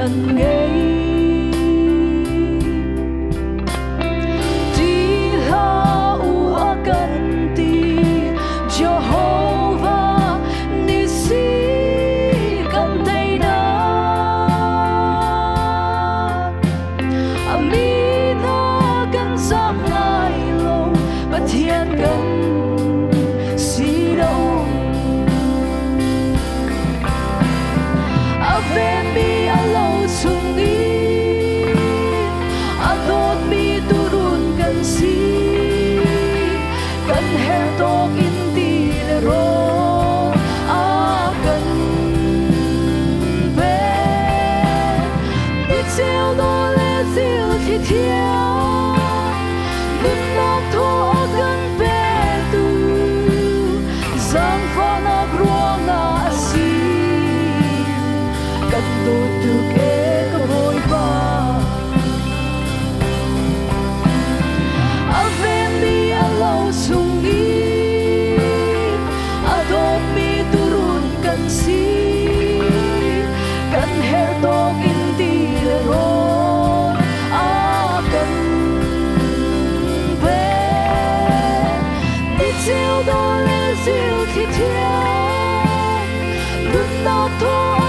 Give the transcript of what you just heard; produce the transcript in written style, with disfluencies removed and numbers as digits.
gần ngay đi ha ua gần đi Jehovah Nissi gần đây đó Amina gần giang lai lâu và thiên gần xí đâu Aven mi alo sung đi Adot mi turun gần xí gần her tok in ti le ro gần về đi chiều đó lẽ diệu thì thiên đừng nóc thô gần về tu giang pha na grua na si cần đôi từ kế có vội vã Ave mi alo sung đi Adot mi turun cần si cần her tok in ti le ro cần về đi chiều đó lẽ diệu thì thiên đừng nóc thô